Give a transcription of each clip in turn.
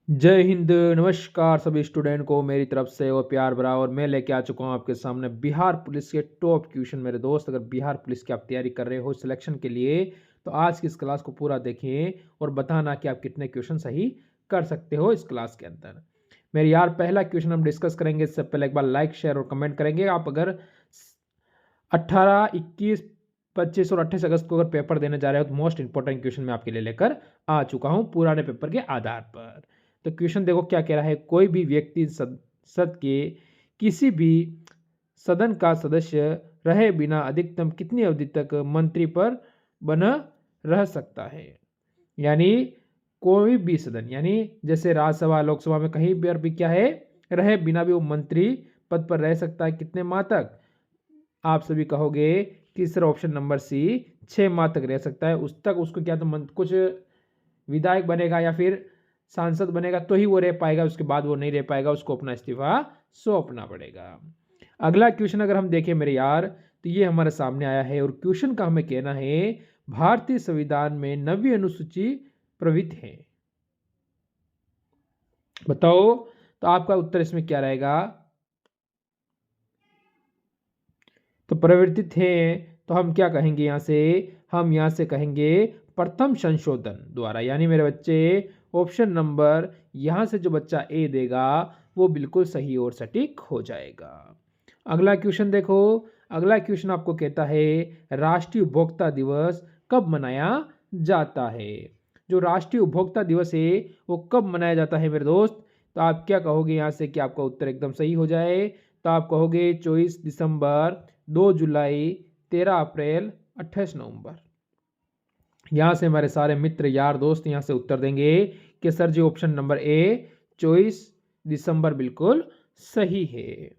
जय हिंद, नमस्कार सभी स्टूडेंट को मेरी तरफ से और प्यार भरा। और मैं लेके आ चुका हूँ आपके सामने बिहार पुलिस के टॉप क्वेश्चन। मेरे दोस्त, अगर बिहार पुलिस की आप तैयारी कर रहे हो सिलेक्शन के लिए, तो आज की इस क्लास को पूरा देखें और बताना कि आप कितने क्वेश्चन सही कर सकते हो इस क्लास के अंदर। मेरे यार, पहला क्वेश्चन हम डिस्कस करेंगे। इससे पहले एक बार लाइक, शेयर और कमेंट करेंगे। आप अगर 18, 21, 25 और 28 अगस्त को अगर पेपर देने जा रहे हो तो मोस्ट इंपॉर्टेंट क्वेश्चन मैं आपके लिए लेकर आ चुका हूं पुराने पेपर के आधार पर। तो क्वेश्चन देखो क्या कह रहा है। कोई भी व्यक्ति संसद के किसी भी सदन का सदस्य रहे बिना अधिकतम कितनी अवधि तक मंत्री पर बना रह सकता है। यानी कोई भी सदन, यानी जैसे राज्यसभा, लोकसभा में कहीं पर भी क्या है, रहे बिना भी वो मंत्री पद पर रह सकता है। कितने माह तक? आप सभी कहोगे तीसरा ऑप्शन नंबर सी, 6 माह तक रह सकता है। उस तक उसको क्या तो कुछ विधायक बनेगा या फिर सांसद बनेगा तो ही वो रह पाएगा, उसके बाद वो नहीं रह पाएगा, उसको अपना इस्तीफा सौंपना पड़ेगा। अगला क्वेश्चन अगर हम देखें मेरे यार, तो ये हमारे सामने आया है और क्वेश्चन का हमें कहना है भारतीय संविधान में 9वीं अनुसूची प्रवित है। बताओ तो आपका उत्तर इसमें क्या रहेगा। तो परिवर्तित है, तो हम क्या कहेंगे यहाँ से? हम यहाँ से कहेंगे प्रथम संशोधन द्वारा। यानी मेरे बच्चे, ऑप्शन नंबर यहाँ से जो बच्चा ए देगा वो बिल्कुल सही और सटीक हो जाएगा। अगला क्वेश्चन देखो। अगला क्वेश्चन आपको कहता है राष्ट्रीय उपभोक्ता दिवस कब मनाया जाता है। जो राष्ट्रीय उपभोक्ता दिवस है वो कब मनाया जाता है मेरे दोस्त? तो आप क्या कहोगे यहाँ से कि आपका उत्तर एकदम सही हो जाए? तो आप कहोगे 24 दिसंबर, 2 जुलाई, 13 अप्रैल, 28 नवंबर। यहाँ से हमारे सारे मित्र, यार, दोस्त यहाँ से उत्तर देंगे कि sir ji option number A 24 दिसंबर बिल्कुल सही है।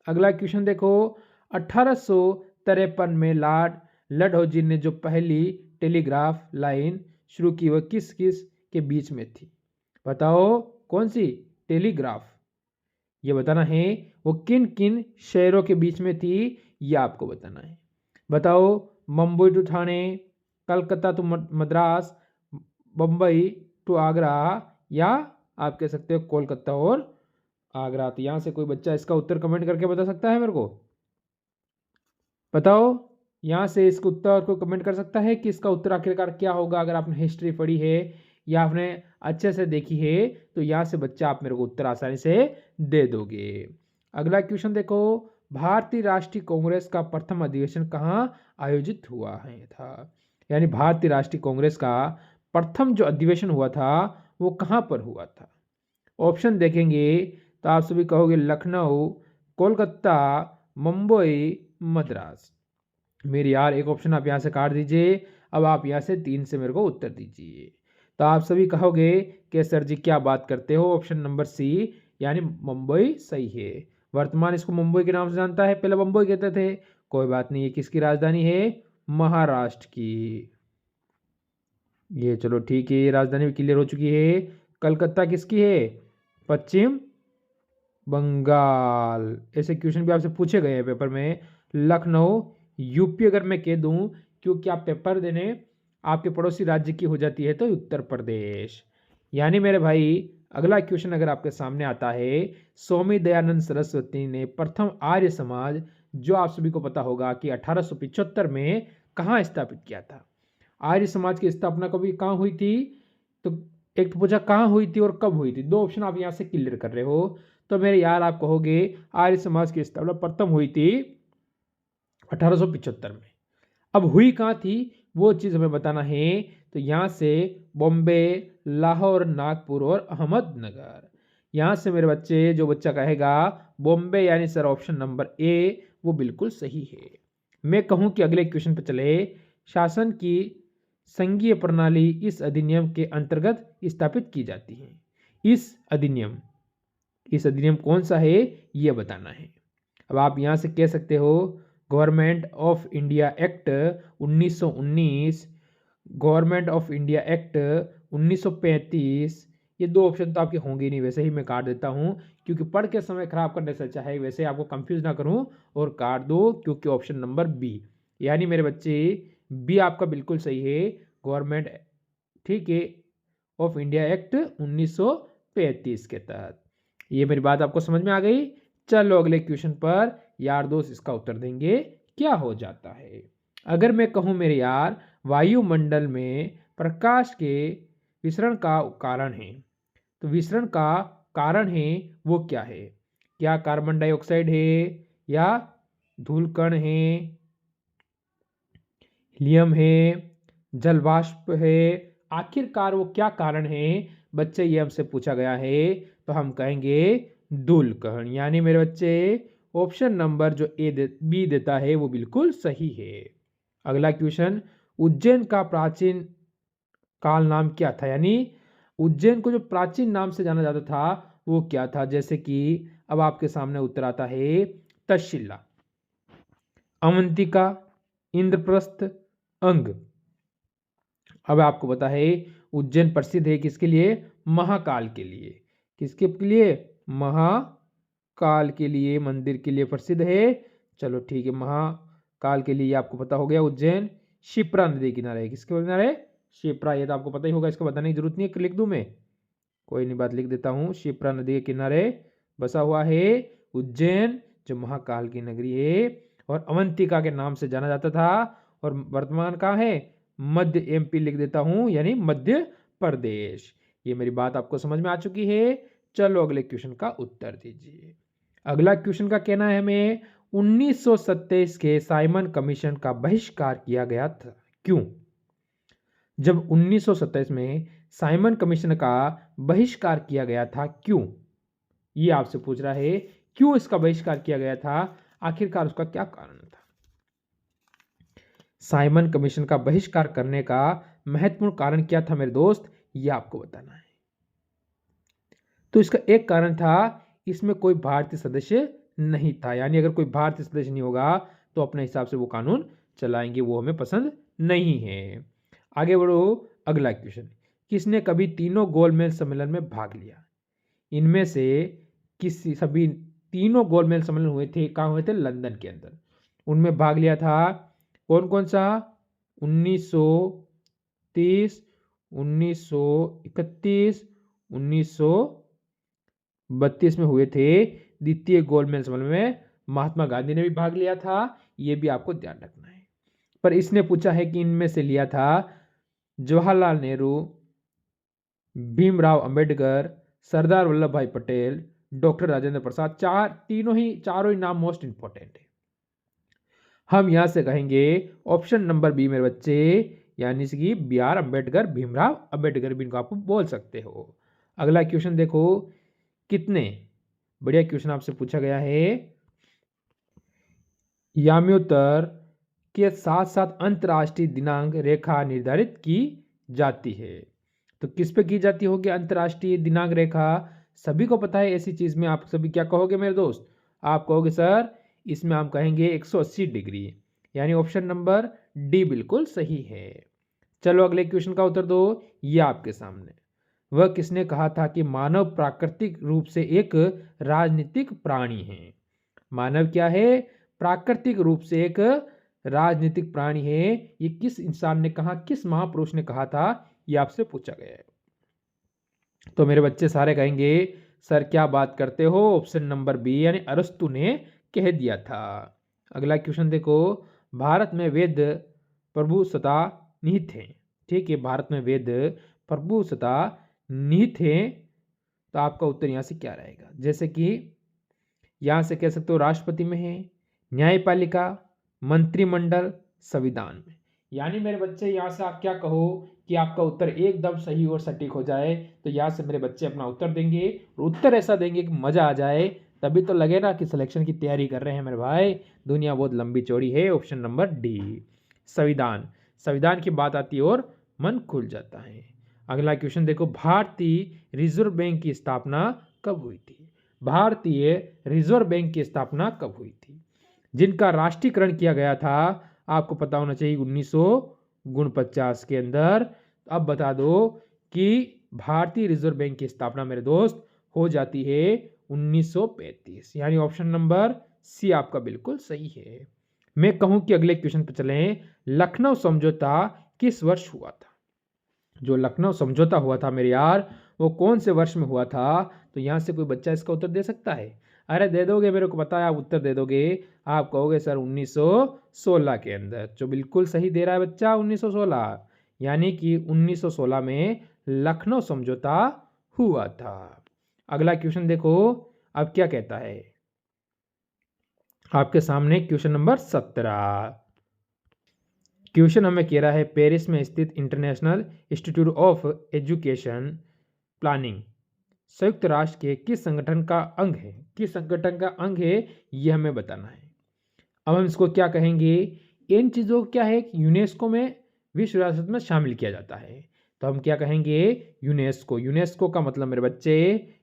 अगला क्वेश्चन देखो। 1853 में लॉर्ड डलहौजी ने जो पहली टेलीग्राफ लाइन शुरू की वह किस किस के बीच में थी? बताओ कौन सी टेलीग्राफ, ये बताना है वो किन किन शहरों के बीच में थी, ये आपको बताना है। बताओ, Mumbai to Thane, Calcutta to Madras, Bombay to Agra, या आप कह सकते हो कोलकाता और आगरा। तो यहाँ से कोई बच्चा इसका उत्तर कमेंट करके बता सकता है मेरे को? बताओ, यहाँ से इसका उत्तर को कमेंट कर सकता है कि इसका उत्तर आखिरकार क्या होगा। अगर आपने हिस्ट्री पढ़ी है या आपने अच्छे से देखी है तो यहाँ से बच्चा आप मेरे को उत्तर आसानी से दे दोगे। अगला क्वेश्चन देखो। भारतीय राष्ट्रीय कांग्रेस का प्रथम अधिवेशन कहाँ आयोजित हुआ है था? यानी भारतीय राष्ट्रीय कांग्रेस का प्रथम जो अधिवेशन हुआ था वो कहाँ पर हुआ था? ऑप्शन देखेंगे तो आप सभी कहोगे लखनऊ, कोलकाता, मुंबई, मद्रास। मेरे यार, एक ऑप्शन आप यहाँ से काट दीजिए। अब आप यहाँ से 3 से मेरे को उत्तर दीजिए। तो आप सभी कहोगे कि सर जी क्या बात करते हो, ऑप्शन नंबर सी यानी मुंबई सही है। वर्तमान इसको मुंबई के नाम से जानता है, पहले मुंबई कहते थे। कोई बात नहीं, ये किसकी राजधानी है? महाराष्ट्र की। ये चलो ठीक है, ये राजधानी भी क्लियर हो चुकी है। कलकत्ता किसकी है? पश्चिम बंगाल। ऐसे क्वेश्चन भी आपसे पूछे गए हैं पेपर में। लखनऊ यूपी अगर मैं कह दूं, क्योंकि आप पेपर देने आपके पड़ोसी राज्य की हो जाती है तो उत्तर प्रदेश। यानी मेरे भाई, अगला क्वेश्चन अगर आपके सामने आता है, स्वामी दयानंद सरस्वती ने प्रथम आर्य समाज, जो आप सभी को पता होगा कि 1875 में कहाँ स्थापित किया था। आर्य समाज की स्थापना कभी कहाँ हुई थी? तो एक तो पूछा कहाँ हुई थी और कब हुई थी, दो ऑप्शन आप यहाँ से क्लियर कर रहे हो। तो मेरे यार, आप कहोगे आर्य समाज की स्थापना प्रथम हुई थी 1875 में। अब हुई कहाँ थी वो चीज़ हमें बताना है। तो यहाँ से बॉम्बे, लाहौर, नागपुर और अहमदनगर। यहाँ से मेरे बच्चे, जो बच्चा कहेगा बॉम्बे यानी सर ऑप्शन नंबर ए, वो बिल्कुल सही है। मैं कहूँ कि अगले क्वेश्चन पर चले। शासन की संघीय प्रणाली इस अधिनियम के अंतर्गत स्थापित की जाती है। इस अधिनियम कौन सा है ये बताना है। अब आप यहाँ से कह सकते हो government of India act 1919, government of India act 1935। ये दो ऑप्शन तो आपके होंगे नहीं, वैसे ही मैं काट देता हूँ, क्योंकि पढ़ के समय खराब करने से अच्छा है वैसे आपको कंफ्यूज ना करूँ और काट दो, क्योंकि ऑप्शन नंबर बी यानी मेरे बच्चे बी आपका बिल्कुल सही है। गवर्नमेंट, ठीक है, ऑफ इंडिया एक्ट 1935 के तहत। ये मेरी बात आपको समझ में आ गई। चलो अगले क्वेश्चन पर यार दोस्त इसका उत्तर देंगे क्या हो जाता है। अगर मैं कहूँ मेरे यार वायुमंडल में प्रकाश के विसरण का कारण है, तो विसरण का कारण है वो क्या है? क्या कार्बन डाइऑक्साइड है या धूलकण है, हीलियम है, जल वाष्प है? आखिरकार वो क्या कारण है बच्चे, ये हमसे पूछा गया है। तो हम कहेंगे धूलकण। यानी मेरे बच्चे ऑप्शन नंबर जो बी देता है वो बिल्कुल सही है। अगला क्वेश्चन, उज्जैन का प्राचीन काल नाम क्या था? यानी उज्जैन को जो प्राचीन नाम से जाना जाता था वो क्या था? जैसे कि अब आपके सामने उत्तर आता है तक्षशिला, अवंतिका, इंद्रप्रस्थ, अंग। अब आपको पता है उज्जैन प्रसिद्ध है किसके लिए? महाकाल के लिए। किसके लिए? महाकाल के लिए, मंदिर के लिए प्रसिद्ध है। चलो ठीक है, महाकाल के लिए आपको पता हो गया। उज्जैन शिप्रा नदी किनारे है। किसके किनारे? शिप्रा। ये तो आपको पता ही होगा, इसको बताने की जरूरत नहीं है कि लिख दूं मैं? कोई नहीं, बात लिख देता हूं। शिप्रा नदी के किनारे बसा हुआ है उज्जैन, जो महाकाल की नगरी है और अवंतिका के नाम से जाना जाता था। और वर्तमान कहाँ है? मध्य एमपी लिख देता हूं, यानी मध्य प्रदेश। ये मेरी बात आपको समझ में आ चुकी है। चलो अगले क्वेश्चन का उत्तर दीजिए। अगला क्वेश्चन का कहना है हमें 1927 के साइमन कमीशन का बहिष्कार किया गया था, क्यों? जब 1927 में साइमन कमीशन का बहिष्कार किया गया था, क्यों? ये आपसे पूछ रहा है क्यों इसका बहिष्कार किया गया था, आखिरकार उसका क्या कारण था? साइमन कमीशन का बहिष्कार करने का महत्वपूर्ण कारण क्या था मेरे दोस्त, ये आपको बताना है। तो इसका एक कारण था, इसमें कोई भारतीय सदस्य नहीं था। यानी अगर कोई भारतीय सदस्य नहीं होगा तो अपने हिसाब से वो कानून चलाएंगे, वो हमें पसंद नहीं है। आगे बढ़ो। अगला क्वेश्चन, किसने कभी तीनों गोलमेज सम्मेलन में भाग लिया? इनमें से सभी तीनों गोलमेज सम्मेलन हुए थे, कहाँ हुए थे? लंदन के अंदर। उनमें भाग लिया था कौन कौन सा? 1930, 1931, 1932 में हुए थे द्वितीय गोलमेज सम्मेलन में। महात्मा गांधी ने भी भाग लिया था, ये भी आपको ध्यान रखना है। पर इसने पूछा है कि इनमें से लिया था जवाहरलाल नेहरू, भीमराव अंबेडकर, सरदार वल्लभ भाई पटेल, डॉक्टर राजेंद्र प्रसाद। चारों ही नाम मोस्ट इंपॉर्टेंट है। हम यहां से कहेंगे ऑप्शन नंबर बी मेरे बच्चे, यानी कि बी आर अंबेडकर, भीमराव अंबेडकर भी इनको आप बोल सकते हो। अगला क्वेश्चन देखो, कितने बढ़िया क्वेश्चन आपसे पूछा गया है। याम्योत्तर के साथ साथ अंतरराष्ट्रीय दिनांक रेखा निर्धारित की जाती है। तो किस पे की जाती होगी अंतरराष्ट्रीय दिनांक रेखा? सभी को पता है ऐसी चीज में। आप सभी क्या कहोगे मेरे दोस्त? आप कहोगे सर इसमें हम कहेंगे 180 डिग्री, यानी ऑप्शन नंबर डी बिल्कुल सही है। चलो अगले क्वेश्चन का उत्तर दो। ये आपके सामने, वह किसने कहा था कि मानव प्राकृतिक रूप से एक राजनीतिक प्राणी है? मानव क्या है? प्राकृतिक रूप से एक राजनीतिक प्राणी है। ये किस इंसान ने कहा, किस महापुरुष ने कहा था, ये आपसे पूछा गया है। तो मेरे बच्चे सारे कहेंगे सर क्या बात करते हो, ऑप्शन नंबर बी यानी अरस्तु ने कह दिया था। अगला क्वेश्चन देखो, भारत में वेद प्रभुसत्ता निहित है। ठीक है, भारत में वेद प्रभुसत्ता निहित है। तो आपका उत्तर यहां से क्या रहेगा? जैसे कि यहां से कह सकते हो राष्ट्रपति में है, न्यायपालिका, मंत्रिमंडल, संविधान में। यानी मेरे बच्चे यहां से आप क्या कहो कि आपका उत्तर एकदम सही और सटीक हो जाए, तो यहां से मेरे बच्चे अपना उत्तर देंगे और उत्तर ऐसा देंगे कि मजा आ जाए। तभी तो लगे ना कि सिलेक्शन की तैयारी कर रहे हैं मेरे भाई। दुनिया बहुत लंबी चौड़ी है। ऑप्शन नंबर डी संविधान। संविधान की बात आती है और मन खुल जाता है। अगला क्वेश्चन देखो, भारतीय रिजर्व बैंक की स्थापना कब हुई थी? भारतीय रिजर्व बैंक की स्थापना कब हुई थी? जिनका राष्ट्रीयकरण किया गया था, आपको पता होना चाहिए 1949 के अंदर। अब बता दो कि भारतीय रिजर्व बैंक की स्थापना मेरे दोस्त हो जाती है 1935, यानी ऑप्शन नंबर सी आपका बिल्कुल सही है। मैं कहूं कि अगले क्वेश्चन पर चलें, लखनऊ समझौता किस वर्ष हुआ था? जो लखनऊ समझौता हुआ था मेरे यार, वो कौन से वर्ष में हुआ था? तो यहाँ से कोई बच्चा इसका उत्तर दे सकता है? अरे दे दोगे, मेरे को पता है आप उत्तर दे दोगे। आप कहोगे सर 1916 के अंदर। जो बिल्कुल सही दे रहा है बच्चा 1916, यानी कि 1916 में लखनऊ समझौता हुआ था। अगला क्वेश्चन देखो अब क्या कहता है। आपके सामने क्वेश्चन नंबर 17। क्वेश्चन हमें कह रहा है पेरिस में स्थित international institute of education planning संयुक्त राष्ट्र के किस संगठन का अंग है? किस संगठन का अंग है ये हमें बताना है। अब हम इसको क्या कहेंगे? इन चीज़ों को क्या है यूनेस्को में विश्व विरासत में शामिल किया जाता है। तो हम क्या कहेंगे? यूनेस्को। यूनेस्को का मतलब मेरे बच्चे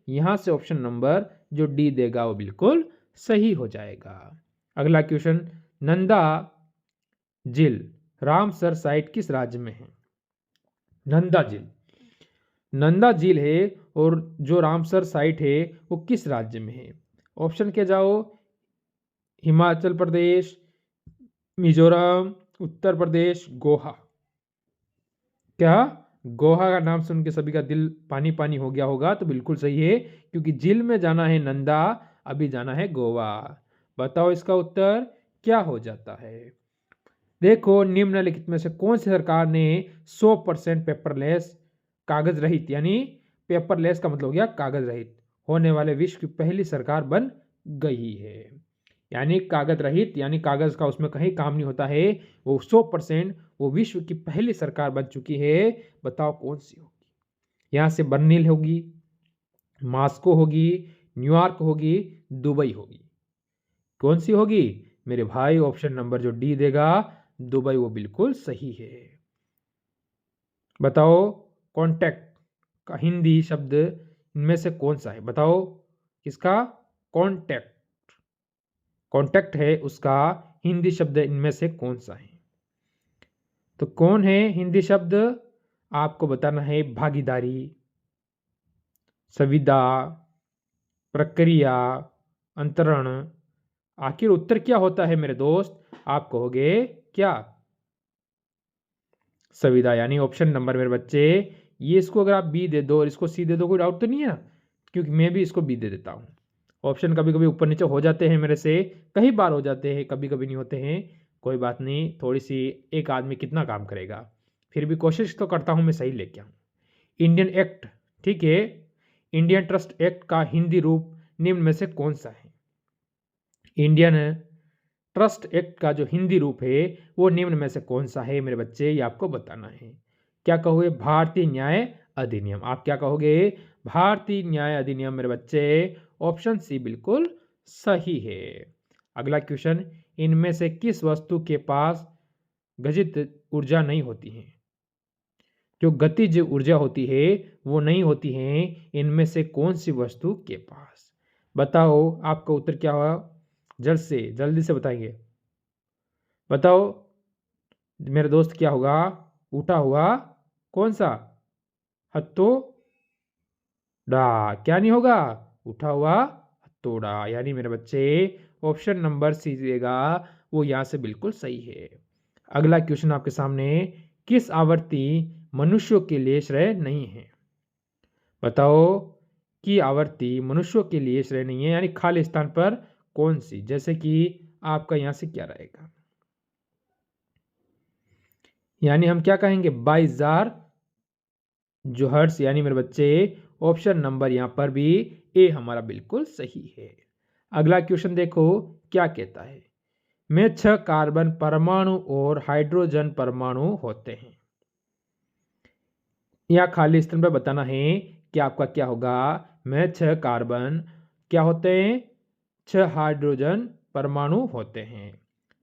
यहाँ से ऑप्शन नंबर जो डी देगा वो बिल्कुल सही हो जाएगा। अगला क्वेश्चन, नंदा झील रामसर साइट किस राज्य में है? नंदा झील, नंदा झील है और जो रामसर साइट है वो किस राज्य में है? ऑप्शन के जाओ, हिमाचल प्रदेश, मिजोरम, उत्तर प्रदेश, गोवा। क्या गोवा का नाम सुन के सभी का दिल पानी पानी हो गया होगा? तो बिल्कुल सही है, क्योंकि झील में जाना है नंदा, अभी जाना है गोवा। बताओ इसका उत्तर क्या हो जाता है? देखो निम्नलिखित में से कौन सी सरकार ने 100% पेपरलेस कागज रहित, यानी पेपरलेस का मतलब हो गया कागज रहित, होने वाले विश्व की पहली सरकार बन गई है। यानी कागज रहित यानी कागज का उसमें कहीं काम नहीं होता है, वो 100% वो विश्व की पहली सरकार बन चुकी है। बताओ कौन सी होगी? यहाँ से बर्लिन होगी, मॉस्को होगी, न्यूयॉर्क होगी, दुबई होगी। कौन सी होगी मेरे भाई? ऑप्शन नंबर जो डी देगा दुबई, वो बिल्कुल सही है। बताओ कॉन्टैक्ट का हिंदी शब्द इनमें से कौन सा है? बताओ किसका? कॉन्टैक्ट, कॉन्टैक्ट है उसका हिंदी शब्द इनमें से कौन सा है? तो कौन है हिंदी शब्द? आपको बताना है भागीदारी, संविदा, प्रक्रिया, अंतरण। आखिर उत्तर क्या होता है मेरे दोस्त? आप कहोगे क्या? संविदा, यानी ऑप्शन नंबर मेरे बच्चे ये, इसको अगर आप बी दे दो और इसको सी दे दो, कोई डाउट तो नहीं है ना? क्योंकि मैं भी इसको बी दे देता हूँ। ऑप्शन कभी कभी ऊपर नीचे हो जाते हैं मेरे से, कई बार हो जाते हैं, कभी कभी नहीं होते हैं। कोई बात नहीं, थोड़ी सी, एक आदमी कितना काम करेगा, फिर भी कोशिश तो करता हूँ मैं सही लेके आऊँ। इंडियन एक्ट, ठीक है, इंडियन ट्रस्ट एक्ट का हिंदी रूप निम्न में से कौन सा है? इंडियन ट्रस्ट एक्ट का जो हिंदी रूप है वो निम्न में से कौन सा है मेरे बच्चे? ये आपको बताना है। क्या कहोगे? भारतीय न्याय अधिनियम। आप क्या कहोगे? भारतीय न्याय अधिनियम मेरे बच्चे। ऑप्शन सी बिल्कुल सही है। अगला क्वेश्चन, इनमें से किस वस्तु के पास गतिज ऊर्जा नहीं होती है? जो गतिज ऊर्जा होती है वो नहीं होती है इनमें से कौन सी वस्तु के पास? बताओ आपका उत्तर क्या हुआ? जल्दी से बताएंगे। बताओ मेरे दोस्त क्या होगा? उठा हुआ कौन सा? हथौड़ा। क्या नहीं होगा? उठा हुआ हथौड़ा, यानी मेरे बच्चे ऑप्शन नंबर सी देगा वो यहाँ से बिल्कुल सही है। अगला क्वेश्चन आपके सामने, किस आवर्ती मनुष्यों के लिए श्रेय नहीं है? बताओ कि आवर्ती मनुष्यों के लिए श्रेय नहीं है, यानी खाली स्थान पर कौन सी? जैसे कि आपका यहाँ से क्या रहेगा? यानी हम क्या कहेंगे? 22,000 जो हर्ट्स, यानी मेरे बच्चे ऑप्शन नंबर यहाँ पर भी ए हमारा बिल्कुल सही है। अगला क्वेश्चन देखो क्या कहता है, में 6 कार्बन परमाणु और हाइड्रोजन परमाणु होते हैं। यहाँ खाली स्थान पर बताना है कि आपका क्या होगा? में 6 कार्बन क्या होते हैं? 6 हाइड्रोजन परमाणु होते हैं।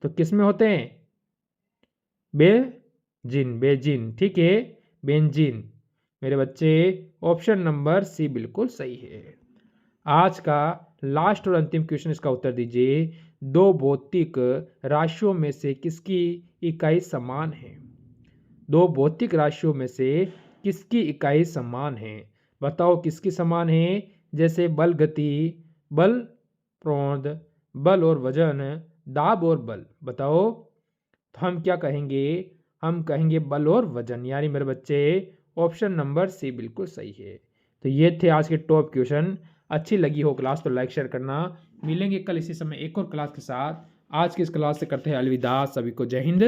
तो किस में होते हैं? बेंजीन, ठीक है, बेंजीन। मेरे बच्चे ऑप्शन नंबर सी बिल्कुल सही है। आज का लास्ट और अंतिम क्वेश्चन, इसका उत्तर दीजिए। दो भौतिक राशियों में से किसकी इकाई समान है? दो भौतिक राशियों में से किसकी इकाई समान है? बताओ किसकी समान है? जैसे बल गति, बल प्रोध, बल और वजन, दाब और बल। बताओ तो हम क्या कहेंगे? हम कहेंगे बल और वजन, यानी मेरे बच्चे ऑप्शन नंबर सी बिल्कुल सही है। तो तो ये थे आज के टॉप क्वेश्चन। अच्छी लगी हो क्लास तो लाइक शेयर करना। मिलेंगे कल इसी समय एक और क्लास के साथ। आज की इस क्लास से करते हैं अलविदा। सभी को जय हिंद